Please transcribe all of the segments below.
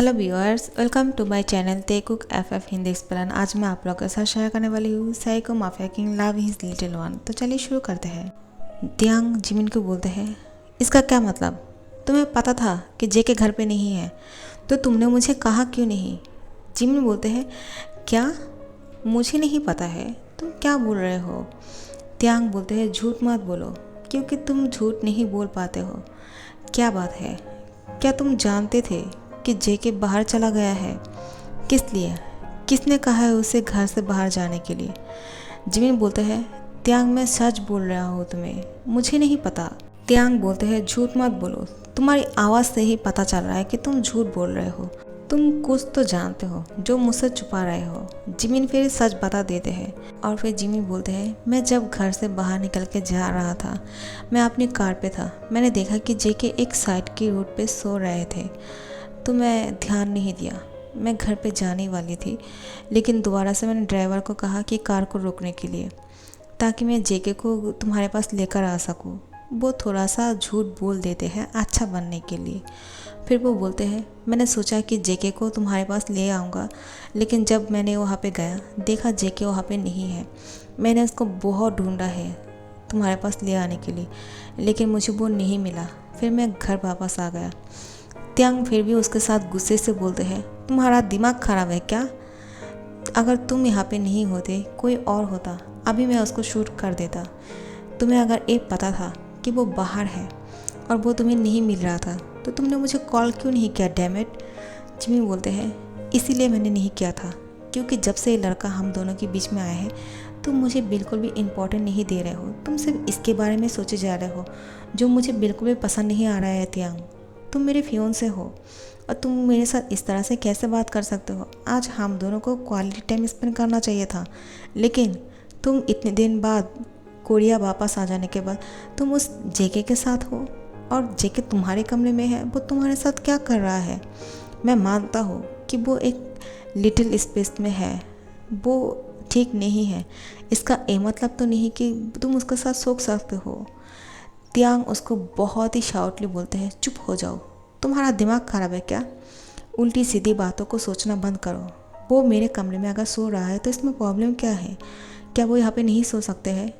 Hello viewers, welcome to my channel तेकुक FF Hindi explain. आज मैं आप लोगों के साथ शेयर करने वाली हूँ psycho mafia king love his little one. तो चलिए शुरू करते हैं। त्यांग जिमिन को बोलते हैं, इसका क्या मतलब? तुम्हें पता था कि जेके घर पे नहीं है, तो तुमने मुझे कहा क्यों नहीं? जिमिन बोलते हैं, क्या मुझे नहीं पता है? तुम क्या बोल रहे हो? त्यांग बोलते हैं, झूठ मत बोलो, क्योंकि तुम झूठ नहीं बोल पाते हो। क्या बात है? क्या तुम जानते थे कि जेके बाहर चला गया है? किस लिए? किसने कहा है उसे घर से बाहर जाने के लिए? जिमिन बोलते हैं, त्यांग मैं सच बोल रहा हूँ, तुम्हें मुझे नहीं पता। त्यांग बोलते हैं, झूठ मत बोलो, तुम्हारी आवाज़ से ही पता चल रहा है कि तुम झूठ बोल रहे हो। तुम कुछ तो जानते हो जो मुझसे छुपा रहे हो। जिमिन फिर सच बता देते हैं और फिर जिमिन बोलते हैं, मैं जब घर से बाहर निकल के जा रहा था, मैं अपनी कार पे था, मैंने देखा कि जेके एक साइड की रोड पे सो रहे थे, तो मैं ध्यान नहीं दिया। मैं घर पे जाने वाली थी, लेकिन दोबारा से मैंने ड्राइवर को कहा कि कार को रोकने के लिए, ताकि मैं जेके को तुम्हारे पास लेकर आ सकूं। वो थोड़ा सा झूठ बोल देते हैं अच्छा बनने के लिए। फिर वो बोलते हैं, मैंने सोचा कि जेके को तुम्हारे पास ले आऊँगा, लेकिन जब मैंने वहाँ पे गया देखा जेके वहाँ पे नहीं है। मैंने उसको बहुत ढूंढा है तुम्हारे पास ले आने के लिए, लेकिन मुझे वो नहीं मिला। फिर मैं घर वापस आ गया। त्यांग फिर भी उसके साथ गुस्से से बोलते हैं, तुम्हारा दिमाग खराब है क्या? अगर तुम यहाँ पे नहीं होते, कोई और होता, अभी मैं उसको शूट कर देता। तुम्हें अगर ये पता था कि वो बाहर है और वो तुम्हें नहीं मिल रहा था, तो तुमने मुझे कॉल क्यों नहीं किया? Damn it. जिमी बोलते हैं, इसीलिए मैंने नहीं किया था, क्योंकि जब से ये लड़का हम दोनों के बीच में आया है, तुम मुझे बिल्कुल भी इम्पोर्टेंट नहीं दे रहे हो। तुम सिर्फ इसके बारे में सोचे जा रहे हो, जो मुझे बिल्कुल भी पसंद नहीं आ रहा है। त्यांग, तुम मेरे फियोंसे हो और तुम मेरे साथ इस तरह से कैसे बात कर सकते हो? आज हम दोनों को क्वालिटी टाइम स्पेंड करना चाहिए था, लेकिन तुम इतने दिन बाद कोरिया वापस आ जाने के बाद तुम उस जेके के साथ हो, और जेके तुम्हारे कमरे में है। वो तुम्हारे साथ क्या कर रहा है? मैं मानता हूँ कि वो एक लिटिल स्पेस में है, वो ठीक नहीं है। इसका ये मतलब तो नहीं कि तुम उसके साथ सो सकते हो। त्यांग उसको बहुत ही शाउटली बोलते हैं, चुप हो जाओ, तुम्हारा दिमाग खराब है क्या? उल्टी सीधी बातों को सोचना बंद करो। वो मेरे कमरे में अगर सो रहा है तो इसमें प्रॉब्लम क्या है? क्या वो यहाँ पे नहीं सो सकते हैं?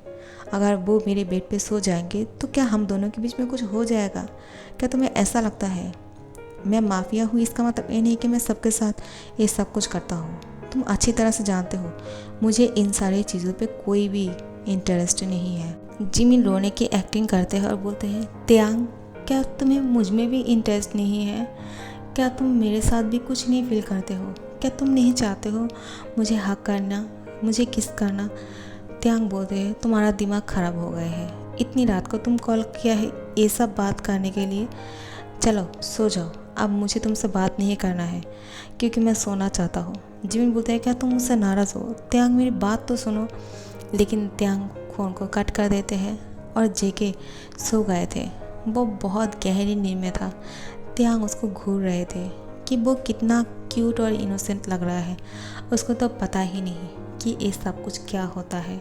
अगर वो मेरे बेड पे सो जाएंगे तो क्या हम दोनों के बीच में कुछ हो जाएगा? क्या तुम्हें ऐसा लगता है मैं माफिया हूँ? इसका मतलब ये नहीं कि मैं सबके साथ ये सब कुछ करता हूँ। तुम अच्छी तरह से जानते हो मुझे इन सारी चीज़ों पे कोई भी इंटरेस्ट नहीं है। जिमिन रोने की एक्टिंग करते हैं और बोलते हैं, त्यांग, क्या तुम्हें मुझ में भी इंटरेस्ट नहीं है? क्या तुम मेरे साथ भी कुछ नहीं फील करते हो? क्या तुम नहीं चाहते हो मुझे हक करना, मुझे किस करना? त्यांग बोलते हैं, तुम्हारा दिमाग ख़राब हो गया है। इतनी रात को तुम कॉल किया है ये सब बात करने के लिए? चलो सो जाओ, अब मुझे तुमसे बात नहीं करना है, क्योंकि मैं सोना चाहता हूँ। जिमिन बोलते हैं, क्या तुम मुझसे नाराज़ हो? त्यांग, मेरी बात तो सुनो। लेकिन त्यांग फ़ोन को कट कर देते हैं और जेके सो गए थे। वो बहुत गहरी नींद में था। त्यांग उसको घूर रहे थे कि वो कितना क्यूट और इनोसेंट लग रहा है। उसको तो पता ही नहीं कि ये सब कुछ क्या होता है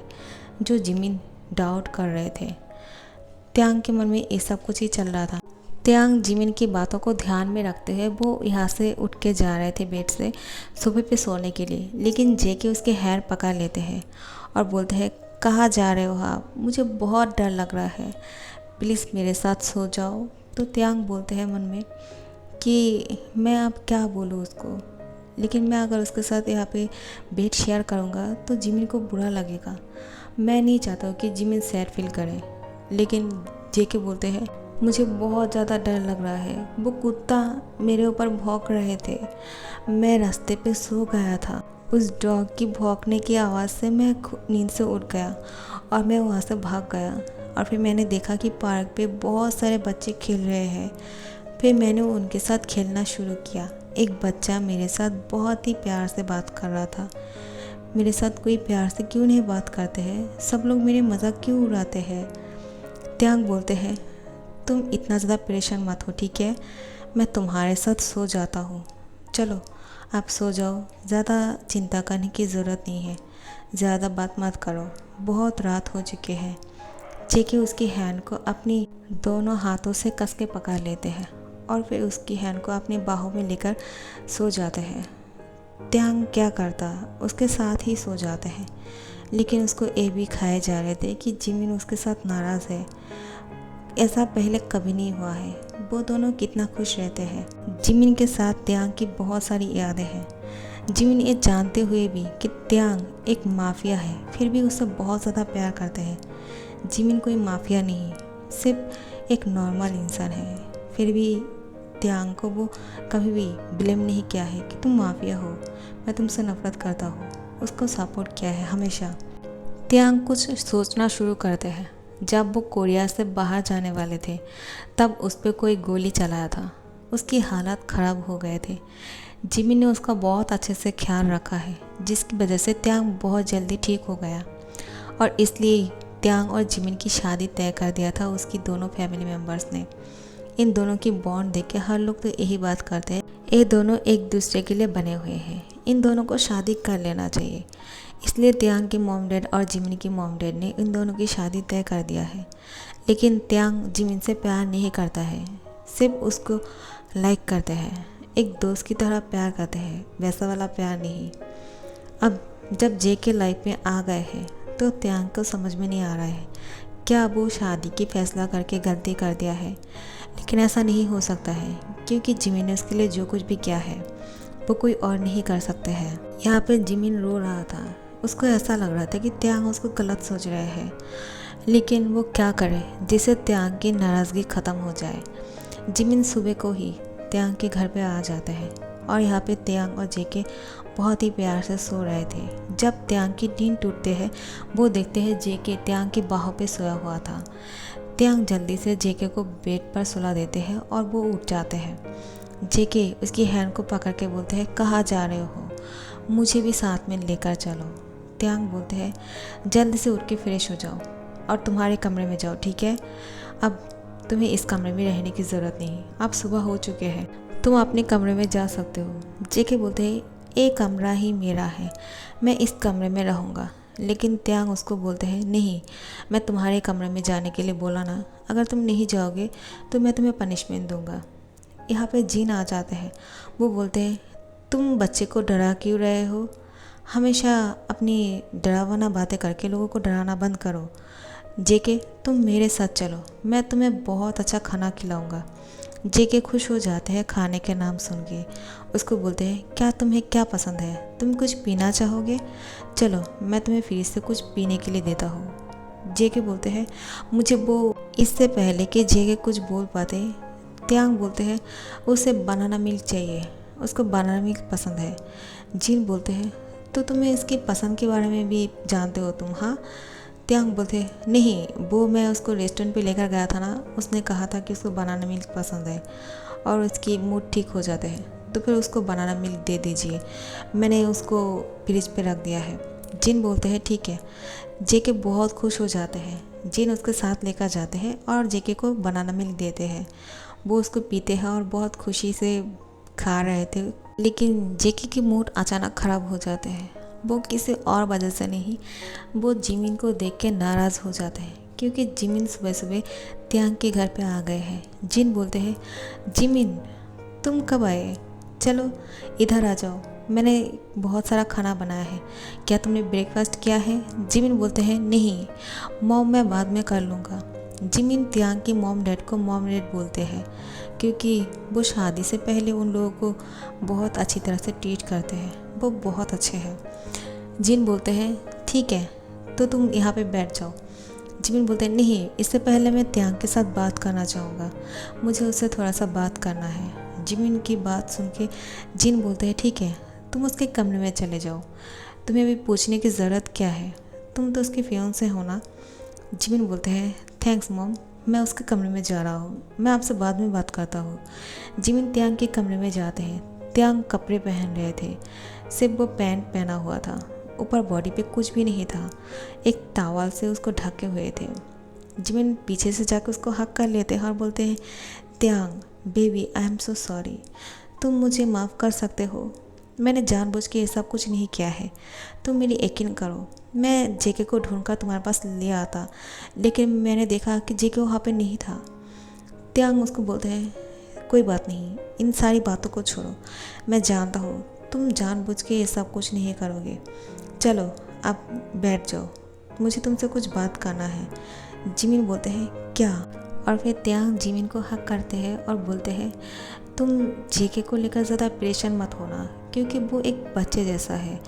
जो जिमिन डाउट कर रहे थे। त्यांग के मन में ये सब कुछ ही चल रहा था। त्यांग जिमिन की बातों को ध्यान में रखते हुए वो यहाँ से उठ के जा रहे थे बेड से सोफे पे सोने के लिए, लेकिन जेके उसके हैर पकड़ लेते हैं और बोलते हैं, कहाँ जा रहे हो आप? मुझे बहुत डर लग रहा है, प्लीज़ मेरे साथ सो जाओ। तो त्यांग बोलते हैं मन में कि मैं अब क्या बोलूँ उसको, लेकिन मैं अगर उसके साथ यहाँ पे बेड शेयर करूँगा तो जिमिन को बुरा लगेगा। मैं नहीं चाहता हूँ कि जिमिन सैड फील करे। लेकिन जेके बोलते हैं, मुझे बहुत ज़्यादा डर लग रहा है, वो कुत्ता मेरे ऊपर भौंक रहे थे, मैं रास्ते पे सो गया था। उस डॉग की भौंकने की आवाज़ से मैं नींद से उठ गया और मैं वहाँ से भाग गया। और फिर मैंने देखा कि पार्क पे बहुत सारे बच्चे खेल रहे हैं। फिर मैंने उनके साथ खेलना शुरू किया। एक बच्चा मेरे साथ बहुत ही प्यार से बात कर रहा था। मेरे साथ कोई प्यार से क्यों नहीं बात करते हैं? सब लोग मेरे मजाक क्यों उड़ाते हैं? त्यांग बोलते हैं, तुम इतना ज़्यादा परेशान मत हो, ठीक है? मैं तुम्हारे साथ सो जाता हूँ। चलो आप सो जाओ, ज़्यादा चिंता करने की ज़रूरत नहीं है, ज़्यादा बात मत करो, बहुत रात हो चुकी है। जेके उसकी हैंड को अपनी दोनों हाथों से कस के पकड़ लेते हैं और फिर उसकी हैंड को अपनी बाहों में लेकर सो जाते हैं। त्यांग क्या करता, उसके साथ ही सो जाते हैं। लेकिन उसको ये भी खाए जा रहे थे कि जिमिन उसके साथ नाराज़ है। ऐसा पहले कभी नहीं हुआ है। वो दोनों कितना खुश रहते हैं। जिमिन के साथ त्यांग की बहुत सारी यादें हैं। जिमिन ये जानते हुए भी कि त्यांग एक माफिया है, फिर भी उससे बहुत ज़्यादा प्यार करते हैं। जिमिन कोई माफिया नहीं, सिर्फ एक नॉर्मल इंसान है। फिर भी त्यांग को वो कभी भी ब्लेम नहीं किया है कि तुम माफिया हो, मैं तुमसे नफरत करता हूँ। उसको सपोर्ट किया है हमेशा। त्यांग कुछ सोचना शुरू करते हैं। जब वो कोरिया से बाहर जाने वाले थे तब उस पर कोई गोली चलाया था। उसकी हालत ख़राब हो गए थे। जिमिन ने उसका बहुत अच्छे से ख्याल रखा है, जिसकी वजह से त्यांग बहुत जल्दी ठीक हो गया। और इसलिए त्यांग और जिमिन की शादी तय कर दिया था उसकी दोनों फैमिली मेम्बर्स ने। इन दोनों की बॉन्ड देख के हर लोग तो यही बात करते हैं, ये दोनों एक दूसरे के लिए बने हुए हैं, इन दोनों को शादी कर लेना चाहिए। इसलिए त्यांग की मॉम डैड और जिमिन की मॉम डैड ने इन दोनों की शादी तय कर दिया है। लेकिन त्यांग जिमिन से प्यार नहीं करता है, सिर्फ उसको लाइक करते हैं, एक दोस्त की तरह प्यार करते हैं, वैसा वाला प्यार नहीं। अब जब जे के लाइफ में आ गए हैं तो त्यांग को समझ में नहीं आ रहा है क्या वो शादी की फैसला करके गलती कर दिया है। लेकिन ऐसा नहीं हो सकता है, क्योंकि जिमिन ने उसके लिए जो कुछ भी किया है वो कोई और नहीं कर सकते हैं। यहाँ पे जिमिन रो रहा था। उसको ऐसा लग रहा था कि त्यांग उसको गलत सोच रहे हैं, लेकिन वो क्या करे जिससे त्यांग की नाराज़गी ख़त्म हो जाए। जिमिन सुबह को ही त्यांग के घर पे आ जाते हैं और यहाँ पे त्यांग और जेके बहुत ही प्यार से सो रहे थे। जब त्यांग की नींद टूटते हैं वो देखते हैं जेके त्यांग की बाहों पे सोया हुआ था। त्यांग जल्दी से जेके को बेड पर सुला देते हैं और वो उठ जाते हैं। जेके उसकी हैंड को पकड़ के बोलते हैं, कहाँ जा रहे हो, मुझे भी साथ में लेकर चलो। त्यांग बोलते हैं, जल्दी से उठ के फ्रेश हो जाओ और तुम्हारे कमरे में जाओ, ठीक है। अब तुम्हें इस कमरे में रहने की ज़रूरत नहीं, अब सुबह हो चुके हैं, तुम अपने कमरे में जा सकते हो। जेके बोलते हैं, ये कमरा ही मेरा है, मैं इस कमरे में रहूँगा। लेकिन त्यांग उसको बोलते हैं, नहीं, मैं तुम्हारे कमरे में जाने के लिए बोला ना, अगर तुम नहीं जाओगे तो मैं तुम्हें पनिशमेंट दूंगा। यहाँ पे जिन आ जाते हैं। वो बोलते हैं, तुम बच्चे को डरा क्यों रहे हो, हमेशा अपनी डरावना बातें करके लोगों को डराना बंद करो। जेके, तुम मेरे साथ चलो, मैं तुम्हें बहुत अच्छा खाना खिलाऊंगा। जेके खुश हो जाते हैं खाने के नाम सुन के। उसको बोलते हैं, क्या तुम्हें क्या पसंद है, तुम कुछ पीना चाहोगे, चलो मैं तुम्हें फ्रिज से कुछ पीने के लिए देता हूँ। जेके बोलते हैं, मुझे वो। इससे पहले कि जेके कुछ बोल पाते त्यांग बोलते हैं, उसे बनाना मिल्क चाहिए, उसको बनाना मिल्क पसंद है। जिन बोलते हैं, तो तुम्हें इसकी पसंद के बारे में भी जानते हो तुम, हाँ। त्यांग बोलते हैं, नहीं, वो मैं उसको रेस्टोरेंट पे लेकर गया था ना, उसने कहा था कि उसको बनाना मिल्क पसंद है और उसकी मूड ठीक हो जाते हैं, तो फिर उसको बनाना मिल्क दे दीजिए, मैंने उसको फ्रिज पे रख दिया है। जिन बोलते हैं, ठीक है। जेके बहुत खुश हो जाते हैं। जिन उसके साथ लेकर जाते हैं और जेके को बनाना मिल्क देते हैं। वो उसको पीते हैं और बहुत खुशी से खा रहे थे। लेकिन जेके की मूड अचानक ख़राब हो जाते हैं। वो किसी और वजह से नहीं, वो जिमिन को देख के नाराज़ हो जाते हैं, क्योंकि जिमिन सुबह सुबह त्यांग के घर पे आ गए हैं। जिन बोलते हैं, जिमिन तुम कब आए, चलो इधर आ जाओ, मैंने बहुत सारा खाना बनाया है, क्या तुमने ब्रेकफास्ट किया है। जिमिन बोलते हैं, नहीं मॉम, मैं बाद में कर लूँगा। जिमिन त्यांग की मॉम डैड को मॉम डैड बोलते हैं, क्योंकि वो शादी से पहले उन लोगों को बहुत अच्छी तरह से ट्रीट करते हैं, वो बहुत अच्छे हैं। जिन बोलते हैं, ठीक है, तो तुम यहाँ पे बैठ जाओ। जिमिन बोलते हैं, नहीं, इससे पहले मैं त्यांग के साथ बात करना चाहूँगा, मुझे उससे थोड़ा सा बात करना है। जिमिन की बात सुन के जिन बोलते हैं, ठीक है, तुम उसके कमरे में चले जाओ, तुम्हें भी पूछने की ज़रूरत क्या है, तुम तो उसके फियांसे हो ना। जिमिन बोलते हैं, थैंक्स मॉम, मैं उसके कमरे में जा रहा हूँ, मैं आपसे बाद में बात करता हूँ। जिमिन त्यांग के कमरे में जाते हैं। त्यांग कपड़े पहन रहे थे, सिर्फ वो पैंट पहना हुआ था, ऊपर बॉडी पे कुछ भी नहीं था, एक टॉवल से उसको ढके हुए थे। जिमिन पीछे से जाकर उसको हक कर लेते हैं और बोलते हैं, त्यांग baby, I am so sorry, तुम मुझे माफ़ कर सकते हो, मैंने जानबूझ के ये सब कुछ नहीं किया है, तुम मेरी यकीन करो, मैं जेके को ढूंढकर तुम्हारे पास ले आता, लेकिन मैंने देखा कि जेके वहाँ पे नहीं था। त्यांग उसको बोलते हैं, कोई बात नहीं, इन सारी बातों को छोड़ो। मैं जानता हूँ तुम जानबूझ के ये सब कुछ नहीं करोगे। चलो आप बैठ जाओ, मुझे तुमसे कुछ बात करना है। जिमिन बोलते हैं क्या? और फिर त्यांग जिमिन को हक करते हैं और बोलते हैं तुम जेके को लेकर ज़्यादा परेशान मत होना, क्योंकि वो एक बच्चे जैसा है।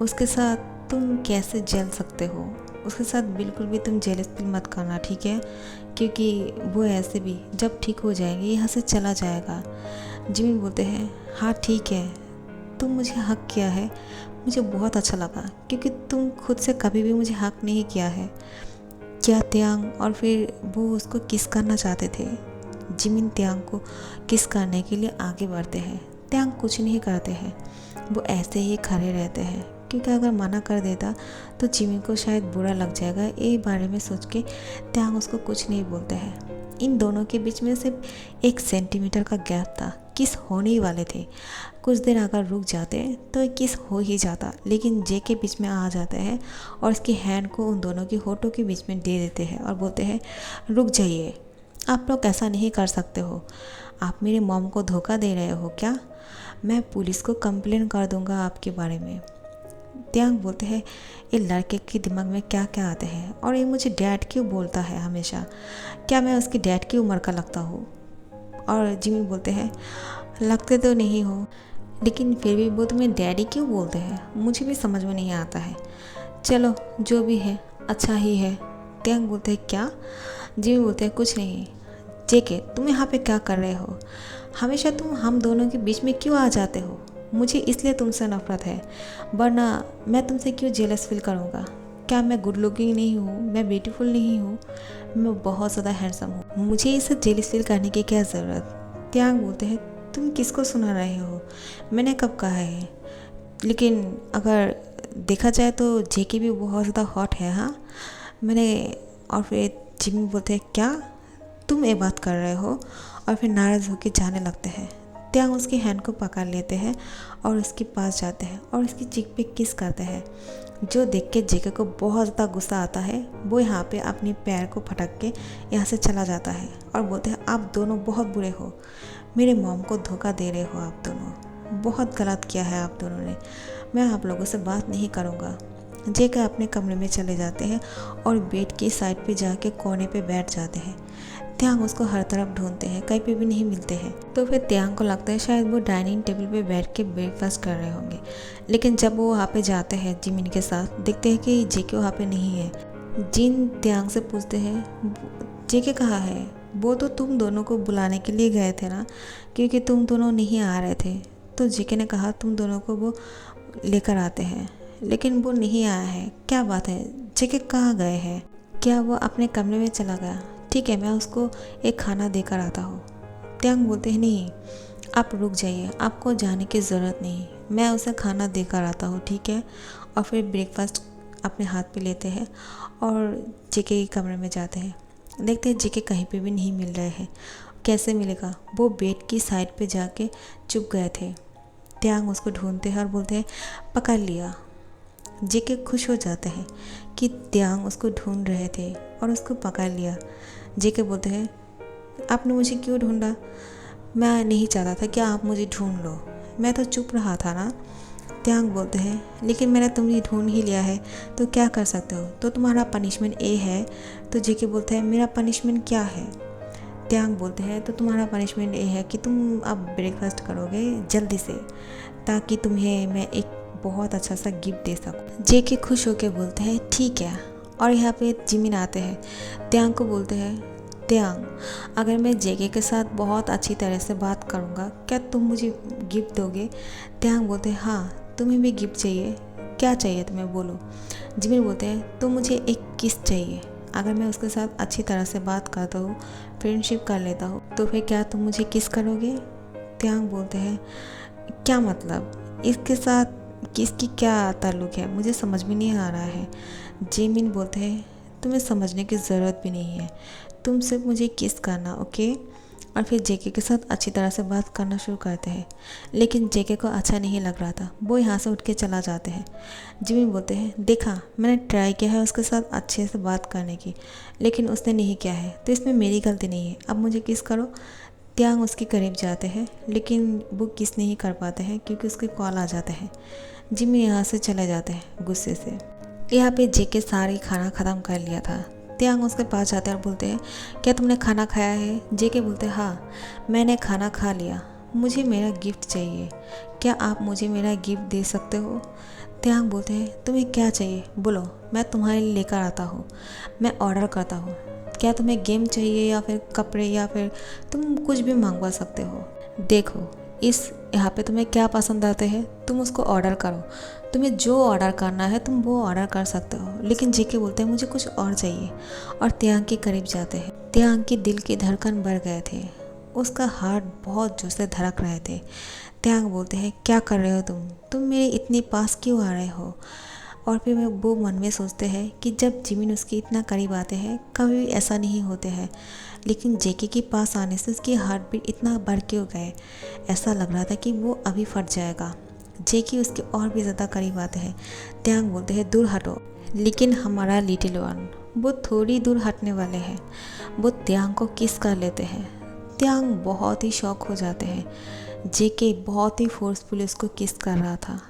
उसके साथ तुम कैसे जल सकते हो? उसके साथ बिल्कुल भी तुम जेलस फील मत करना, ठीक है? क्योंकि वो ऐसे भी जब ठीक हो जाएंगे यहाँ से चला जाएगा। जिमिन बोलते हैं हाँ ठीक है, तुम मुझे हक किया है, मुझे बहुत अच्छा लगा, क्योंकि तुम खुद से कभी भी मुझे हक नहीं किया है। क्या त्यांग? और फिर वो उसको किस करना चाहते थे। जिमिन त्यांग को किस करने के लिए आगे बढ़ते हैं। त्यांग कुछ नहीं करते हैं, वो ऐसे ही खड़े रहते हैं, क्योंकि अगर मना कर देता तो जिमिन को शायद बुरा लग जाएगा। ये बारे में सोच के त्यांग उसको कुछ नहीं बोलते हैं। इन दोनों के बीच में सिर्फ 1 सेंटीमीटर का गैप था, किस होने ही वाले थे। कुछ देर अगर रुक जाते तो किस हो ही जाता, लेकिन जे के बीच में आ जाते हैं और इसकी हैंड को उन दोनों की होठों के बीच में दे देते हैं और बोलते हैं रुक जाइए, आप लोग ऐसा नहीं कर सकते हो। आप मेरी मॉम को धोखा दे रहे हो क्या? मैं पुलिस को कंप्लेन कर दूंगा आपके बारे में। त्यांग बोलते हैं ये लड़के के दिमाग में क्या क्या आते हैं, और ये मुझे डैड क्यों बोलता है हमेशा? क्या मैं उसकी डैड की उम्र का लगता हूँ? और जिमिन बोलते हैं लगते तो नहीं हो, लेकिन फिर भी वो तुम्हें डैडी क्यों बोलते हैं, मुझे भी समझ में नहीं आता है। चलो जो भी है अच्छा ही है। त्यांग बोलते हैं क्या? जिमिन बोलते हैं कुछ नहीं। जेके तुम यहाँ पे क्या कर रहे हो? हमेशा तुम हम दोनों के बीच में क्यों आ जाते हो? मुझे इसलिए तुमसे नफरत है, वरना मैं तुमसे क्यों जेलस फील करूँगा? क्या मैं गुड लुकिंग नहीं हूँ? मैं ब्यूटीफुल नहीं हूँ? मैं बहुत ज़्यादा हैंडसम हूँ, मुझे इसे जेलस फील करने की क्या ज़रूरत? त्यांग बोलते हैं तुम किसको सुना रहे हो? मैंने कब कहा है? लेकिन अगर देखा जाए तो जेके भी बहुत ज़्यादा हॉट है। हाँ मैंने। और फिर जिमिन बोलते हैं क्या तुम ये बात कर रहे हो? और फिर नाराज़ होकर जाने लगते हैं। त्यांग उसकी हैंड को पकड़ लेते हैं और उसके पास जाते हैं और उसकी चीख पे किस करते हैं, जो देख के जेके को बहुत ज़्यादा गुस्सा आता है। वो यहाँ पे अपने पैर को फटक के यहाँ से चला जाता है और बोलते हैं आप दोनों बहुत बुरे हो, मेरे मॉम को धोखा दे रहे हो, आप दोनों बहुत गलत किया है आप दोनों ने, मैं आप लोगों से बात नहीं करूँगा। जेके अपने कमरे में चले जाते हैं और बेड की साइड पे जाके कोने पे बैठ जाते हैं। त्यांग उसको हर तरफ ढूंढते हैं, कहीं पे भी नहीं मिलते हैं। तो फिर त्यांग को लगता है शायद वो डाइनिंग टेबल पे बैठ के ब्रेकफास्ट कर रहे होंगे, लेकिन जब वो वहाँ पे जाते हैं जिमिन के साथ, देखते हैं कि जेके वहाँ पे नहीं है। जिन त्यांग से पूछते हैं जेके कहाँ है? वो तो तुम दोनों को बुलाने के लिए गए थे ना, क्योंकि तुम दोनों नहीं आ रहे थे। तो जेके ने कहा तुम दोनों को वो लेकर आते हैं, लेकिन वो नहीं आया है। क्या बात है? जेके कहाँ गए हैं? क्या वो अपने कमरे में चला गया? ठीक है मैं उसको एक खाना देकर आता हूँ। त्यांग बोलते हैं नहीं आप रुक जाइए, आपको जाने की ज़रूरत नहीं, मैं उसे खाना देकर आता हूँ, ठीक है? और फिर ब्रेकफास्ट अपने हाथ पे लेते हैं और जेके के कमरे में जाते हैं। देखते हैं जेके कहीं पे भी नहीं मिल रहे हैं। कैसे मिलेगा? वो बेड की साइड पे जाके चुप गए थे। त्यांग उसको ढूंढते हैं और बोलते हैं पकड़ लिया। जेके खुश हो जाते हैं कि त्यांग उसको ढूंढ रहे थे और उसको पकड़ लिया। जेके बोलते हैं आपने मुझे क्यों ढूंढा? मैं नहीं चाहता था कि आप मुझे ढूंढ लो, मैं तो चुप रहा था ना। त्यांग बोलते हैं लेकिन मैंने तुम्हें ढूंढ ही लिया है तो क्या कर सकते हो, तो तुम्हारा पनिशमेंट ये है। तो जेके बोलते हैं मेरा पनिशमेंट क्या है? त्यांग बोलते हैं तो तुम्हारा पनिशमेंट ये है कि तुम अब ब्रेकफास्ट करोगे जल्दी से, ताकि तुम्हें मैं एक बहुत अच्छा सा गिफ्ट दे सकूँ। जेके खुश होकर बोलते हैं ठीक है। और यहाँ पे जिमिन आते हैं। त्यांग को बोलते हैं त्यांग अगर मैं जेके के साथ बहुत अच्छी तरह से बात करूँगा क्या तुम मुझे गिफ्ट दोगे? त्यांग बोलते हैं हाँ तुम्हें भी गिफ्ट चाहिए, क्या चाहिए तुम्हें बोलो। जिमिन बोलते हैं तो मुझे एक किस चाहिए, अगर मैं उसके साथ अच्छी तरह से बात करता हूँ, फ्रेंडशिप कर लेता हूँ, तो फिर क्या तुम मुझे किस करोगे? त्यांग बोलते हैं क्या मतलब, इसके साथ किसकी क्या ताल्लुक़ है, मुझे समझ में नहीं आ रहा है। जिमिन बोलते हैं तुम्हें समझने की ज़रूरत भी नहीं है, तुम सिर्फ मुझे किस करना, ओके? और फिर जेके के साथ अच्छी तरह से बात करना शुरू करते हैं, लेकिन जेके को अच्छा नहीं लग रहा था, वो यहाँ से उठ के चला जाते हैं। जिमिन बोलते हैं देखा मैंने ट्राई किया है उसके साथ अच्छे से बात करने की, लेकिन उसने नहीं किया है, तो इसमें मेरी गलती नहीं है, अब मुझे किस करो। त्यांग उसके करीब जाते हैं लेकिन वो किस नहीं कर पाते हैं क्योंकि उसके कॉल आ जाते हैं। जिमिन यहाँ से चले जाते हैं गुस्से से। यहाँ पे जेके सारी खाना ख़त्म कर लिया था। त्यांग उसके पास जाते हैं और बोलते हैं क्या तुमने खाना खाया है? जेके बोलते हैं हाँ मैंने खाना खा लिया, मुझे मेरा गिफ्ट चाहिए, क्या आप मुझे मेरा गिफ्ट दे सकते हो? त्यांग बोलते हैं तुम्हें क्या चाहिए बोलो, मैं तुम्हारे लिए लेकर आता हूँ, मैं ऑर्डर करता हूँ। क्या तुम्हें गेम चाहिए या फिर कपड़े या फिर तुम कुछ भी मंगवा सकते हो। देखो इस यहाँ पे तुम्हें क्या पसंद आते हैं तुम उसको ऑर्डर करो, तुम्हें जो ऑर्डर करना है तुम वो ऑर्डर कर सकते हो। लेकिन जेके बोलते हैं मुझे कुछ और चाहिए और त्यांग के करीब जाते हैं। त्यांग के दिल की धड़कन बढ़ गए थे, उसका हार्ट बहुत जोर से धड़क रहे थे। त्यांग बोलते हैं क्या कर रहे हो तुम मेरे इतनी पास क्यों आ रहे हो? और फिर वो मन में सोचते हैं कि जब जिमिन उसके इतना करीब आते हैं कभी भी ऐसा नहीं होते हैं, लेकिन जेके के पास आने से उसकी हार्ट बीट इतना बढ़ क्यों गए? ऐसा लग रहा था कि वो अभी फट जाएगा। जेके उसके और भी ज़्यादा करीब आते हैं। त्यांग बोलते हैं दूर हटो, लेकिन हमारा लिटिल वन वो थोड़ी दूर हटने वाले हैं। वो त्यांग को किस कर लेते हैं। त्यांग बहुत ही शॉक हो जाते हैं। जेके बहुत ही फोर्सफुली उसको किस कर रहा था।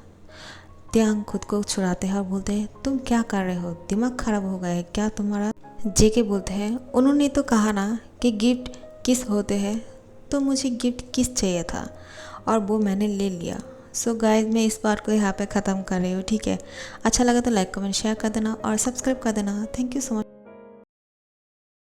त्यांग खुद को छुड़ाते हैं और बोलते हैं तुम क्या कर रहे हो, दिमाग खराब हो गया है क्या तुम्हारा? जेके बोलते हैं उन्होंने तो कहा ना कि गिफ्ट किस होते हैं, तो मुझे गिफ्ट किस चाहिए था और वो मैंने ले लिया। सो गाइस मैं इस बार को यहाँ पे ख़त्म कर रही हूँ, ठीक है? अच्छा लगा तो लाइक कमेंट शेयर कर देना और सब्सक्राइब कर देना। Thank you so much.